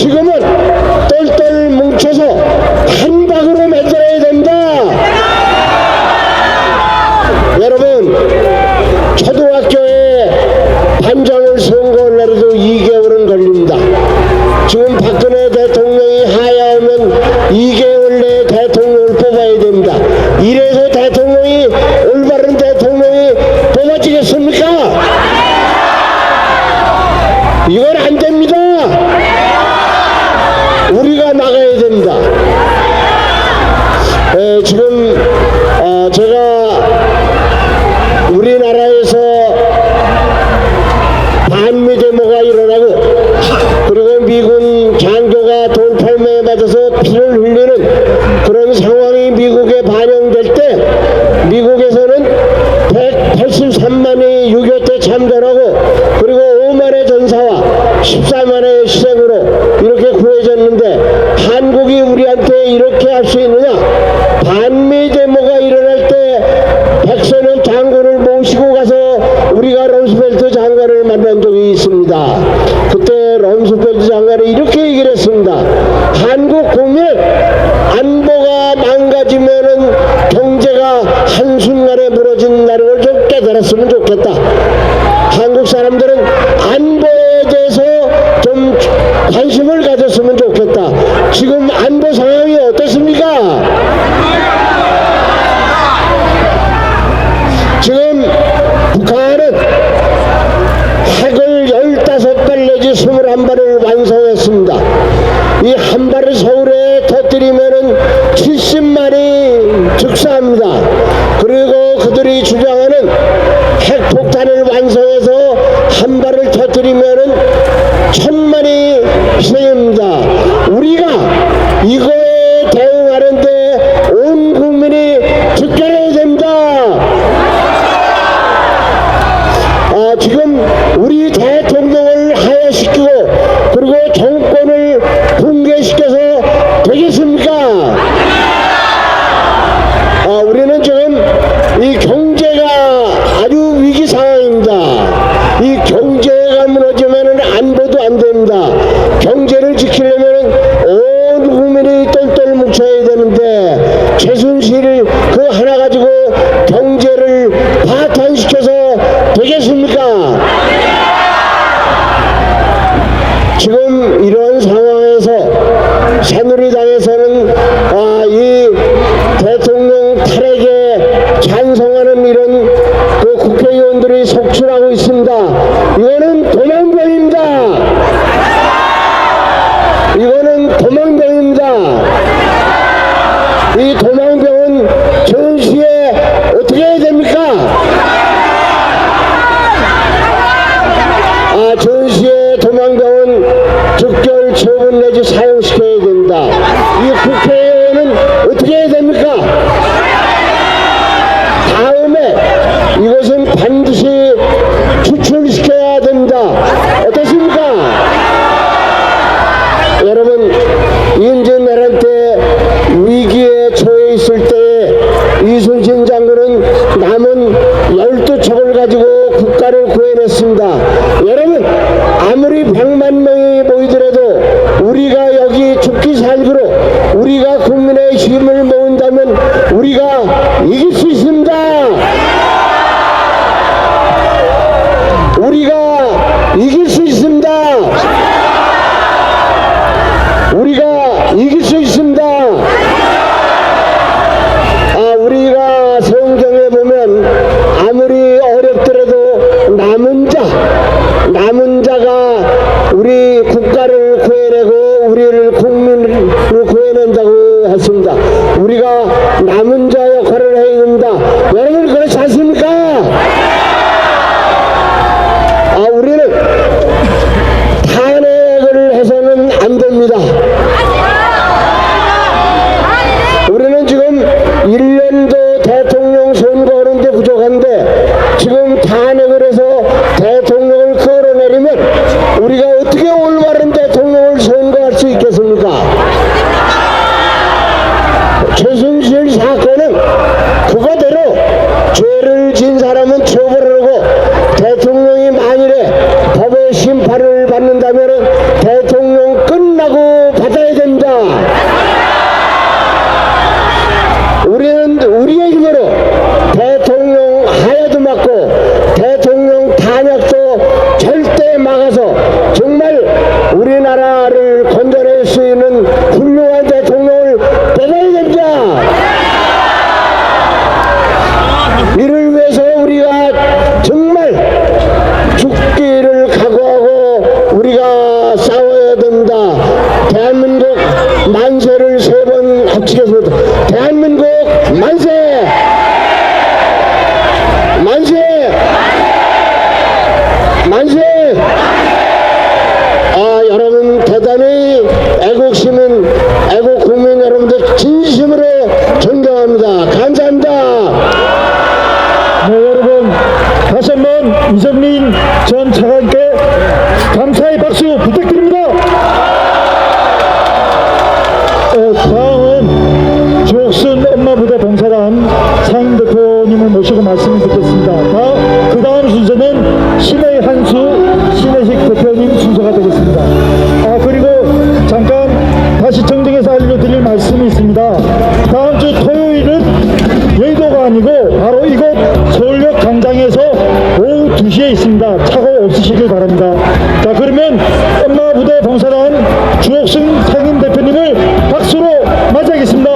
지금은 똘똘 뭉쳐서 한 방으로 만들어야 된다. 여러분, 초등학교에 반장을 선거를 해도 2개월은 걸립니다. 지금 박근혜 대통령이 하야하면 2개월 내에 대통령을 뽑아야 됩니다. 이래서 대통령이 올바른 대통령이 뽑아지겠습니까? 이건 안 됩니다. 우리가 나가야 됩니다. 지금 제가 우리나라에서 반미 데모가 일어나고 그리고 미군 장교가 돌팔매에 맞아서 피를 흘리는 그런 상황이 미국에 반영될 때 미국에서는 183만이 6.25 때 참전하고 그리고 5만의 전사와 14만의 희생으로 이렇게 구해졌는데 한국이 우리한테 이렇게 할 수 있느냐? 반미 데모가 일어날 때 백선엽 장군을 모시고 가서 우리가 럼스펠트 장관을 만난 적이 있습니다. 그때 럼스펠트 장관이 이렇게 얘기를 했습니다. 한국 국민 안보가 망가지면은 경제가 한순간에 무너진다는 걸 좀 깨달았으면 좋겠다. 한국 사람들은 안보에 대해서 좀 관심을 가졌으면 좋겠다. 지금 안보 상황이 어떻습니까? 지금 북한은 핵을 15발 내지 21발을 완성했습니다. 이 한 발을 서울에 터뜨리면은 70만이 즉사합니다. 그리고 그들이 주장하는 핵폭탄을 완성해서 한 발을 터뜨리면은 1000만이 희생입니다. 우리가 이거에 대응하는데 온 국민이 집결해야 됩니다. 지금 우리 대통령을 하야시키고 그리고 정권을 붕괴시켜서 되겠습니까? 우리는 지금 이 경제가 아주 위기 상황입니다. 이 경제가 무너지면 안보도 안 됩니다. 경제를 지키려면 온 국민이 똘똘 뭉쳐야 되는데 최순실 그 하나 가지고 경제를 파탄시켜서 되겠습니까? 지금 이런 상황에서 새누리당에서는 이 대통령 탈핵에 찬성하는 이런 그 국회의원들이 속출하고 있습니다. 이거는 도망병입니다. 이거는 도망병입니다. 이 도망병은 전시에 어떻게 해야 됩니까? 전시의 도망병은 즉결 처분 내지 사용시켜야 된다. 이 국회의원은 어떻게 해야 됩니까? 다음에 이것은 반드시 추출시켜야 됩니다. 어떻습니까? 여러분, 임진왜란 때 위기에 처해 있을 때 이순신 장군은 남은 12척을 가지고 국가를 구해냈습니다. 여러분, 아무리 100만 명이 모이더라도 우리가 여기 죽기 살기로 우리가 국민의 힘을 모은다면 우리가 이길 수 있습니다. 우리가 이길 수 있습니다. 우리가 이길 수 있습니다. 우리가 성경에 보면 아무리 어렵더라도 남은 자가 우리 국가를 구해내고 우리를 국민을 구해낸다고 했습니다. 우리가 남은 자 역할을 해야 됩니다. 여러분, 그렇지 않습니까? 우리는 탄핵을 해서는 안 됩니다. 우리는 지금 1년도 대통령 선거하는데 부족한데 지금 탄핵을 해서 대통령을 끌어내리면 우리가 어떻게 올바른 대통령을 선거할 수 있겠습니까? 최순실 사건은 그거대로 죄를 진 사람은 처벌하고 대통령이 만일에 법의 심판을 받는다면 대통령 끝나고 만세! 여러분 대단히 애국시민, 애국국민 여러분들 진심으로 존경합니다. 감사합니다. 네, 여러분 다시 한번 이정민 전 차관께 감사의 박수 부탁드립니다. 다음은 주옥순 엄마부대 봉사단 상임대표님을 모시고 말씀을 듣겠습니다. 그 다음 순서는 신의 한수 신혜식 대표님 순서가 되겠습니다. 그리고 잠깐 다시 정정해서 알려드릴 말씀이 있습니다. 다음 주 토요일은 여의도가 아니고 바로 이곳 서울역 광장에서 오후 2시에 있습니다. 착오 없으시길 바랍니다. 자, 그러면 엄마부대 봉사단 주옥순 상임대표님을 박수로 맞이하겠습니다.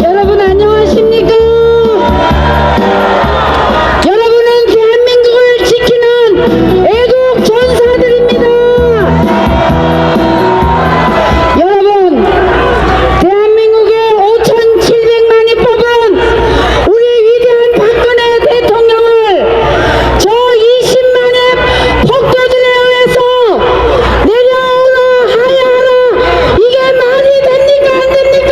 여러분 안녕하십니까? 여러분은 대한민국을 지키는 애국 전사들입니다. 여러분, 대한민국의 5,700만이 뽑은 우리 위대한 박근혜 대통령을 저 20만의 폭도들에 의해서 내려오라 하야하라, 이게 말이 됩니까 안 됩니까?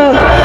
감사합니다.